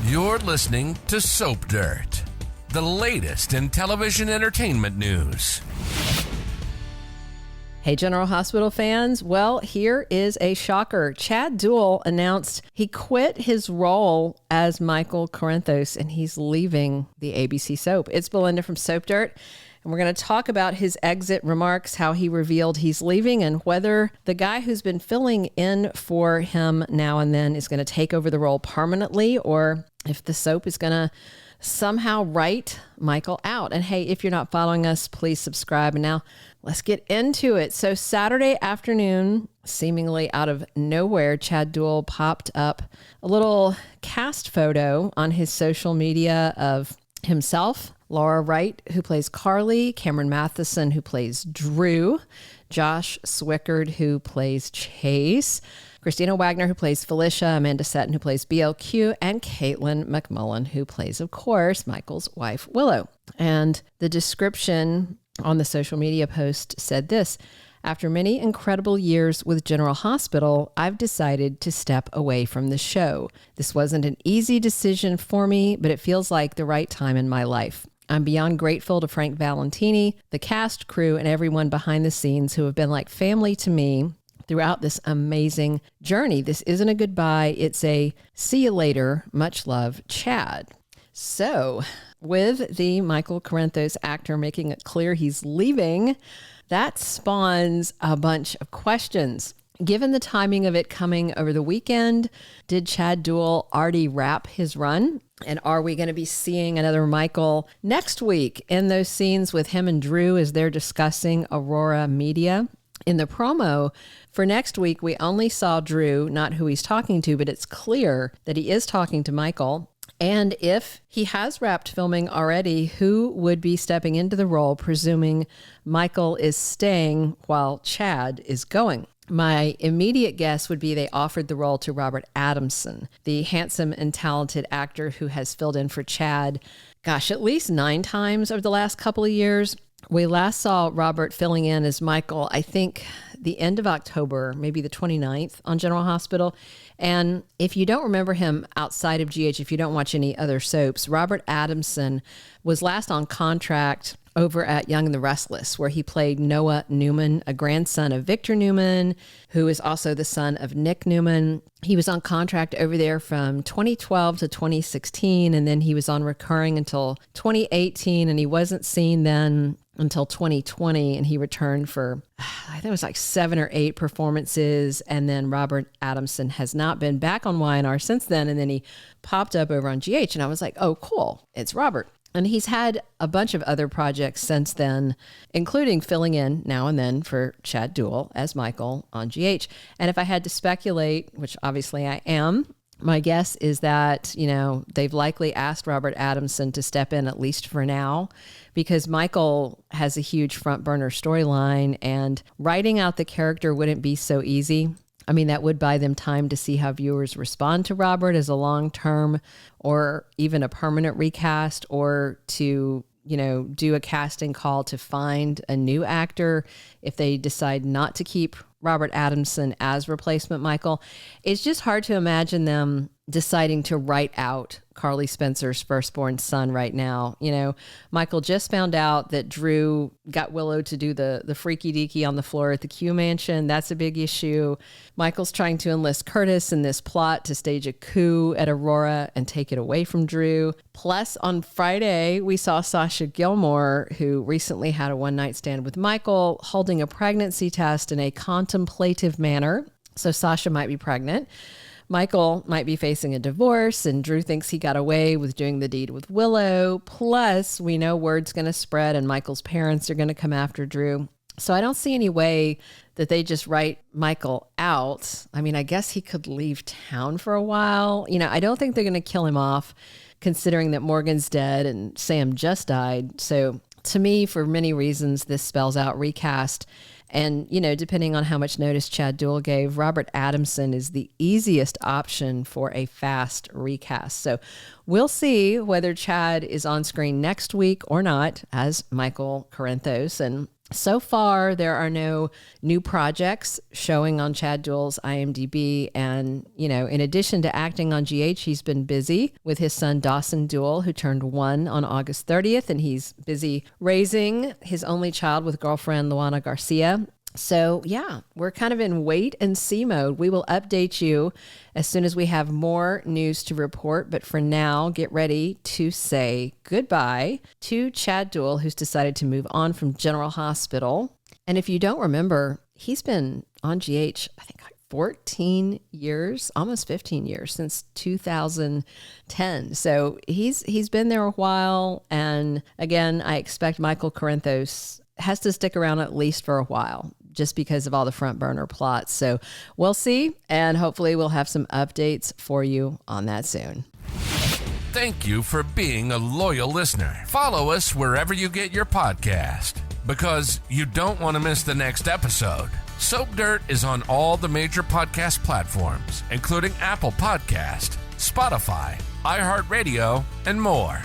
You're listening to Soap Dirt, the latest in television entertainment news. Hey, General Hospital fans. Well, here is a shocker. Chad Duell announced he quit his role as Michael Corinthos and he's leaving the ABC soap. It's Belinda from Soap Dirt, and we're going to talk about his exit remarks, how he revealed he's leaving, and whether the guy who's been filling in for him now and then is going to take over the role permanently, or if the soap is going to somehow write Michael out. And hey, if you're not following us, please subscribe. And now let's get into it. So Saturday afternoon, seemingly out of nowhere, Chad Duell popped up a little cast photo on his social media of himself, Laura Wright, who plays Carly, Cameron Matheson, who plays Drew, Josh Swickard, who plays Chase, Christina Wagner, who plays Felicia, Amanda Setton, who plays BLQ, and Caitlin McMullen, who plays, of course, Michael's wife, Willow. And the description on the social media post said this: after many incredible years with General Hospital, I've decided to step away from the show. This wasn't an easy decision for me, but it feels like the right time in my life. I'm beyond grateful to Frank Valentini, the cast, crew, and everyone behind the scenes who have been like family to me throughout this amazing journey. This isn't a goodbye. It's a see you later. Much love, Chad. So with the Michael Corinthos actor making it clear he's leaving, that spawns a bunch of questions. Given the timing of it coming over the weekend, did Chad Duell already wrap his run? And are we going to be seeing another Michael next week in those scenes with him and Drew as they're discussing Aurora Media? In the promo for next week, we only saw Drew, not who he's talking to, but it's clear that he is talking to Michael. And if he has wrapped filming already, who would be stepping into the role, presuming Michael is staying while Chad is going? My immediate guess would be they offered the role to Robert Adamson, the handsome and talented actor who has filled in for Chad, at least 9 times over the last couple of years. We last saw Robert filling in as Michael, I think, the end of October, maybe the 29th on General Hospital. And if you don't remember him outside of GH, if you don't watch any other soaps, Robert Adamson was last on contract over at Young and the Restless, where he played Noah Newman, a grandson of Victor Newman, who is also the son of Nick Newman. He was on contract over there from 2012 to 2016, and then he was on recurring until 2018, and he wasn't seen then until 2020, and he returned for, I think it was like 7 or 8 performances, and then Robert Adamson has not been back on YNR since then, and then he popped up over on GH, and I was like, oh, cool, it's Robert. And he's had a bunch of other projects since then, including filling in now and then for Chad Duell as Michael on GH. And if I had to speculate, which obviously I am, my guess is that, they've likely asked Robert Adamson to step in at least for now, because Michael has a huge front burner storyline, and writing out the character wouldn't be so easy. I mean, that would buy them time to see how viewers respond to Robert as a long-term or even a permanent recast, or to, do a casting call to find a new actor if they decide not to keep Robert Adamson as replacement Michael. It's just hard to imagine them deciding to write out Carly Spencer's firstborn son right now. Michael just found out that Drew got Willow to do the freaky deaky on the floor at the Q Mansion. That's a big issue. Michael's trying to enlist Curtis in this plot to stage a coup at Aurora and take it away from Drew. Plus, on Friday, we saw Sasha Gilmore, who recently had a one-night stand with Michael, holding a pregnancy test in a contemplative manner. So Sasha might be pregnant. Michael might be facing a divorce, and Drew thinks he got away with doing the deed with Willow. Plus, we know word's going to spread and Michael's parents are going to come after Drew. So I don't see any way that they just write Michael out. I mean, I guess he could leave town for a while. I don't think they're going to kill him off, considering that Morgan's dead and Sam just died. So to me, for many reasons, this spells out recast. And, depending on how much notice Chad Duell gave, Robert Adamson is the easiest option for a fast recast. So we'll see whether Chad is on screen next week or not as Michael Corinthos. And So far, there are no new projects showing on Chad Duell's IMDb. And, in addition to acting on GH, he's been busy with his son, Dawson Duell, who turned 1 on August 30th. And he's busy raising his only child with girlfriend, Luana Garcia. So, yeah, we're kind of in wait and see mode. We will update you as soon as we have more news to report. But for now, get ready to say goodbye to Chad Duell, who's decided to move on from General Hospital. And if you don't remember, he's been on GH, I think, 14 years, almost 15 years, since 2010. So he's been there a while. And again, I expect Michael Corinthos has to stick around at least for a while, just because of all the front burner plots. So we'll see, and hopefully we'll have some updates for you on that soon. Thank you for being a loyal listener. Follow us wherever you get your podcast, because you don't want to miss the next episode. Soap Dirt is on all the major podcast platforms, including Apple Podcast, Spotify, iHeartRadio, and more.